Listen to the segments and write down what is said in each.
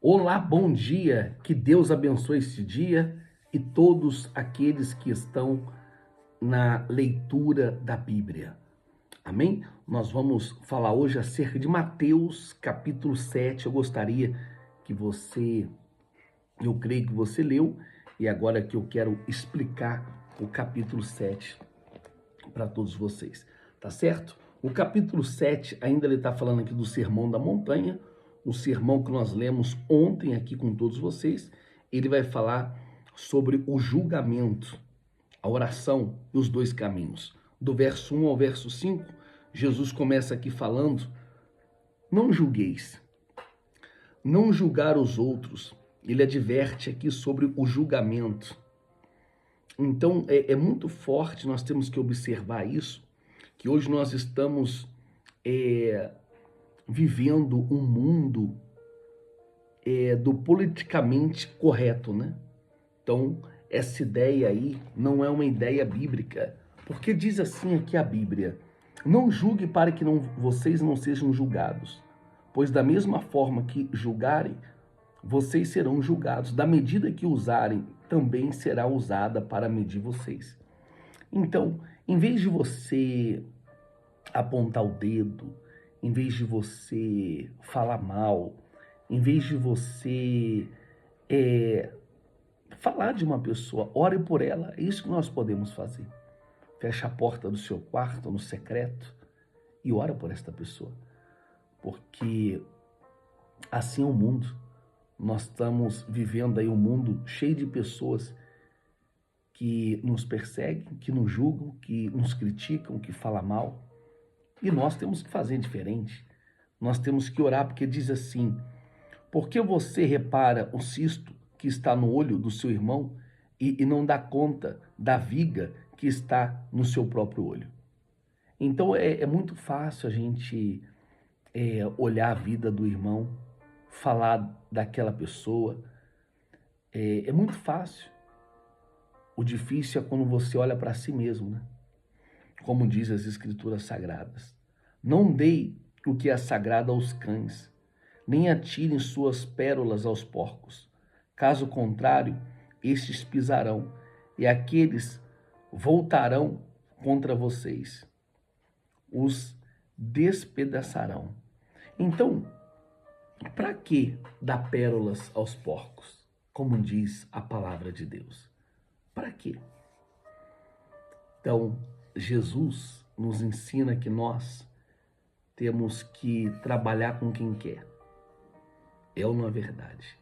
Olá, bom dia, que Deus abençoe este dia e todos aqueles que estão na leitura da Bíblia. Amém? Nós vamos falar hoje acerca de Mateus, capítulo 7. Eu gostaria que eu creio que você leu, e agora que eu quero explicar o capítulo 7 para todos vocês, tá certo? O capítulo 7 ainda ele está falando aqui do Sermão da Montanha, o sermão que nós lemos ontem aqui com todos vocês. Ele vai falar sobre o julgamento, a oração e os dois caminhos. Do verso 1 ao verso 5, Jesus começa aqui falando: não julgueis, não julgar os outros. Ele adverte aqui sobre o julgamento. Então é muito forte, nós temos que observar isso, que hoje nós estamos vivendo um mundo do politicamente correto, né? Então, essa ideia aí não é uma ideia bíblica, porque diz assim aqui a Bíblia: não julgue para que vocês não sejam julgados, pois da mesma forma que julgarem, vocês serão julgados. Da medida que usarem, também será usada para medir vocês. Então, em vez de você apontar o dedo, em vez de você falar mal, em vez de você falar de uma pessoa, ore por ela. É isso que nós podemos fazer. Feche a porta do seu quarto, no secreto, e ora por esta pessoa. Porque assim é o mundo. Nós estamos vivendo aí um mundo cheio de pessoas que nos perseguem, que nos julgam, que nos criticam, que falam mal. E nós temos que fazer diferente. Nós temos que orar, porque diz assim: por que você repara o cisto que está no olho do seu irmão e não dá conta da viga que está no seu próprio olho? Então é muito fácil a gente olhar a vida do irmão, falar daquela pessoa. É muito fácil. O difícil é quando você olha para si mesmo, né? Como diz as Escrituras Sagradas: não dei o que é sagrado aos cães, nem atirem suas pérolas aos porcos. Caso contrário, estes pisarão, e aqueles voltarão contra vocês, os despedaçarão. Então, para que dar pérolas aos porcos? Como diz a palavra de Deus. Para quê? Então, Jesus nos ensina que nós temos que trabalhar com quem quer. É ou não é verdade?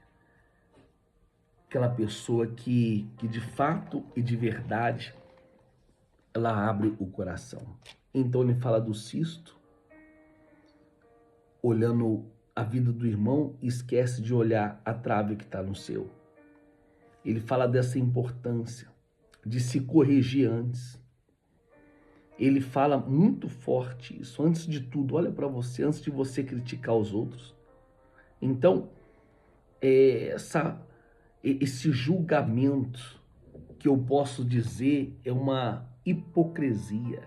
Aquela pessoa que de fato e de verdade ela abre o coração. Então ele fala do cisto, olhando a vida do irmão, e esquece de olhar a trave que está no seu. Ele fala dessa importância de se corrigir antes. Ele fala muito forte isso. Antes de tudo, olha para você, antes de você criticar os outros. Então, esse julgamento, que eu posso dizer, é uma hipocrisia.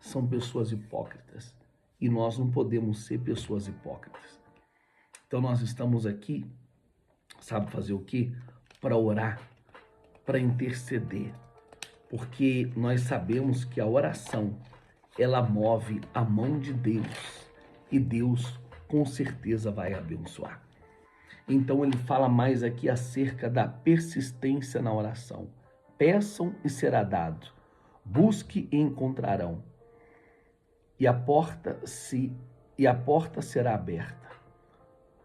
São pessoas hipócritas. E nós não podemos ser pessoas hipócritas. Então nós estamos aqui, sabe fazer o quê? Para orar, para interceder. Porque nós sabemos que a oração, ela move a mão de Deus. E Deus com certeza vai abençoar. Então ele fala mais aqui acerca da persistência na oração. Peçam e será dado. Busque e encontrarão. E a porta será aberta.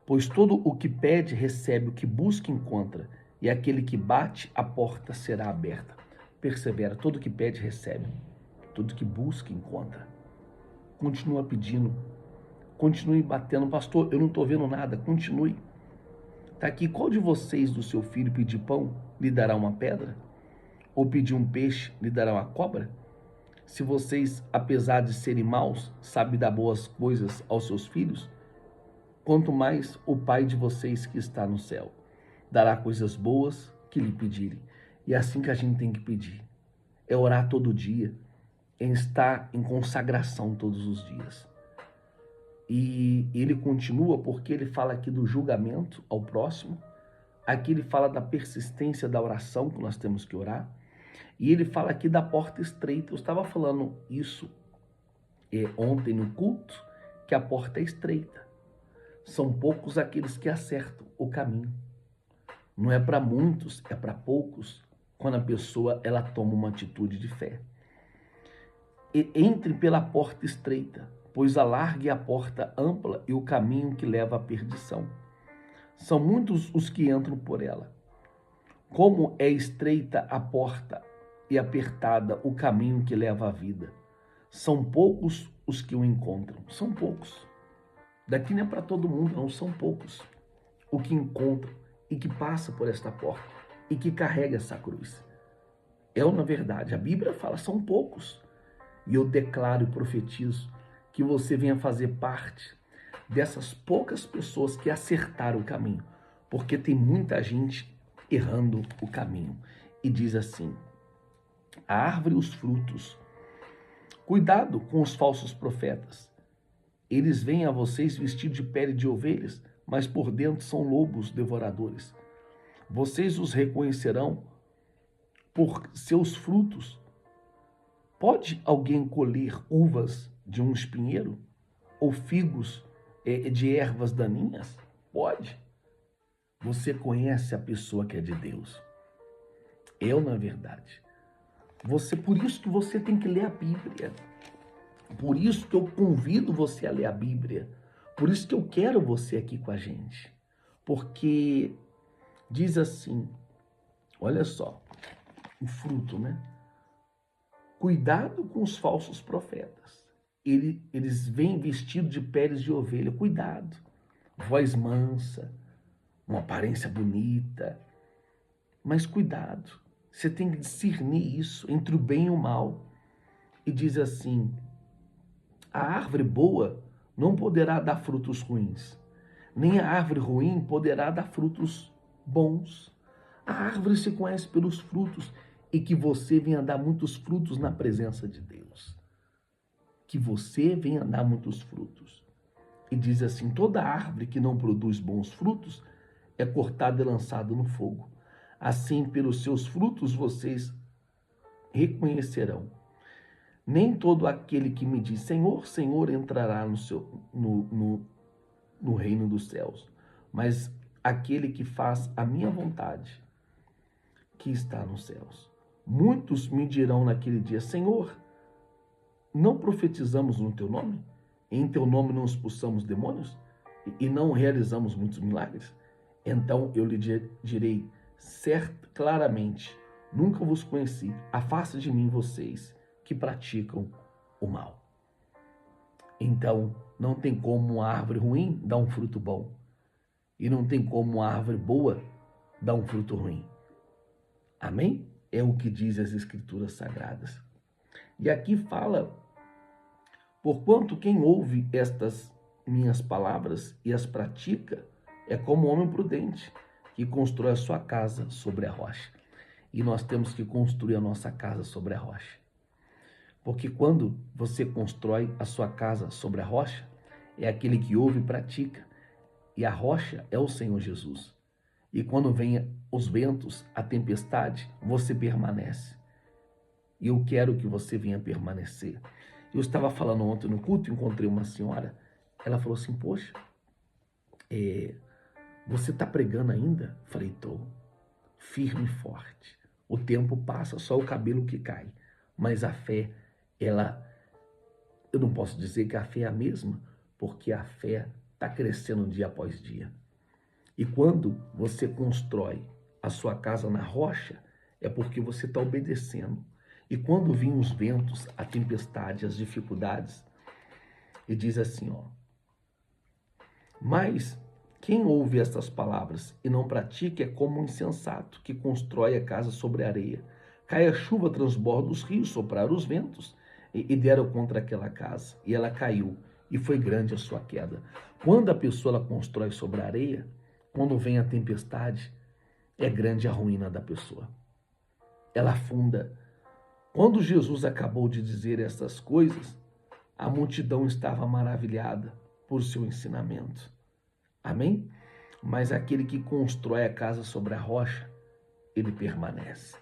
Pois todo o que pede recebe, o que busca encontra, e aquele que bate, a porta será aberta. Persevera, todo o que pede recebe, todo que busca encontra. Continua pedindo, continue batendo. Pastor, eu não estou vendo nada. Continue. Está aqui: qual de vocês do seu filho pedir pão, lhe dará uma pedra? Ou pedir um peixe, lhe dará uma cobra? Se vocês, apesar de serem maus, sabem dar boas coisas aos seus filhos, quanto mais o Pai de vocês que está no céu dará coisas boas que lhe pedirem. E é assim que a gente tem que pedir. É orar todo dia, é estar em consagração todos os dias. E ele continua porque ele fala aqui do julgamento ao próximo, aqui ele fala da persistência da oração, que nós temos que orar, e ele fala aqui da porta estreita. Eu estava falando isso ontem no culto, que a porta é estreita. São poucos aqueles que acertam o caminho. Não é para muitos, é para poucos, quando a pessoa ela toma uma atitude de fé. Entre pela porta estreita, pois alargue a porta ampla e o caminho que leva à perdição. São muitos os que entram por ela. Como é estreita a porta e apertada o caminho que leva à vida. São poucos os que o encontram. São poucos. Daqui não é para todo mundo, não. São poucos o que encontram e que passa por esta porta e que carrega essa cruz. Na verdade, a Bíblia fala, são poucos. E eu declaro e profetizo que você venha fazer parte dessas poucas pessoas que acertaram o caminho, porque tem muita gente errando o caminho. E diz assim, a árvore e os frutos, cuidado com os falsos profetas. Eles vêm a vocês vestidos de pele de ovelhas, mas por dentro são lobos devoradores. Vocês os reconhecerão por seus frutos. Pode alguém colher uvas de um espinheiro? Ou figos de ervas daninhas? Pode. Você conhece a pessoa que é de Deus. Na verdade. Por isso que você tem que ler a Bíblia. Por isso que eu convido você a ler a Bíblia. Por isso que eu quero você aqui com a gente. Porque diz assim, olha só, o fruto, né? Cuidado com os falsos profetas. Eles vêm vestidos de peles de ovelha. Cuidado. Voz mansa, uma aparência bonita. Mas cuidado. Você tem que discernir isso entre o bem e o mal. E diz assim, a árvore boa não poderá dar frutos ruins, nem a árvore ruim poderá dar frutos bons. A árvore se conhece pelos frutos, e que você venha dar muitos frutos na presença de Deus. Que você venha dar muitos frutos. E diz assim, toda árvore que não produz bons frutos é cortada e lançada no fogo. Assim, pelos seus frutos vocês reconhecerão. Nem todo aquele que me diz, Senhor, Senhor, entrará no reino dos céus, mas aquele que faz a minha vontade, que está nos céus. Muitos me dirão naquele dia, Senhor, não profetizamos no teu nome? Em teu nome não expulsamos demônios? E não realizamos muitos milagres? Então eu lhe direi claramente, nunca vos conheci, afasta de mim vocês que praticam o mal. Então, não tem como uma árvore ruim dar um fruto bom. E não tem como uma árvore boa dar um fruto ruim. Amém? É o que diz as Escrituras Sagradas. E aqui fala, porquanto quem ouve estas minhas palavras e as pratica, é como um homem prudente, que constrói a sua casa sobre a rocha. E nós temos que construir a nossa casa sobre a rocha. Porque quando você constrói a sua casa sobre a rocha, é aquele que ouve e pratica. E a rocha é o Senhor Jesus. E quando vem os ventos, a tempestade, você permanece. E eu quero que você venha permanecer. Eu estava falando ontem no culto, encontrei uma senhora, ela falou assim, poxa, você está pregando ainda? Falei, estou. Firme e forte. O tempo passa, só o cabelo que cai. Mas a fé, eu não posso dizer que a fé é a mesma, porque a fé está crescendo dia após dia. E quando você constrói a sua casa na rocha, é porque você está obedecendo. E quando vêm os ventos, a tempestade, as dificuldades, e diz assim, mas quem ouve estas palavras e não pratica é como um insensato que constrói a casa sobre a areia. Cai a chuva, transborda os rios, sopraram os ventos e deram contra aquela casa. E ela caiu, e foi grande a sua queda. Quando a pessoa constrói sobre a areia, quando vem a tempestade, é grande a ruína da pessoa. Ela afunda. Quando Jesus acabou de dizer essas coisas, a multidão estava maravilhada, por seu ensinamento. Amém? Mas aquele que constrói a casa sobre a rocha, ele permanece.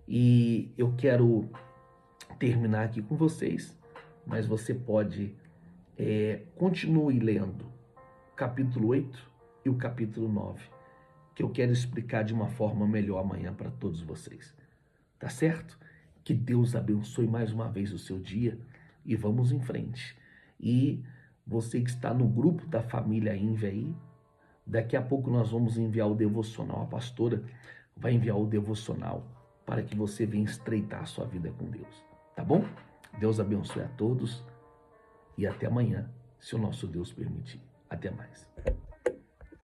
E eu quero terminar aqui com vocês, mas você pode, continue lendo o capítulo 8 e o capítulo 9, que eu quero explicar de uma forma melhor amanhã para todos vocês. Tá certo? Que Deus abençoe mais uma vez o seu dia e vamos em frente. E você que está no grupo da família Inve aí, daqui a pouco nós vamos enviar o devocional. A pastora vai enviar o devocional para que você venha estreitar a sua vida com Deus. Tá bom? Deus abençoe a todos e até amanhã, se o nosso Deus permitir. Até mais.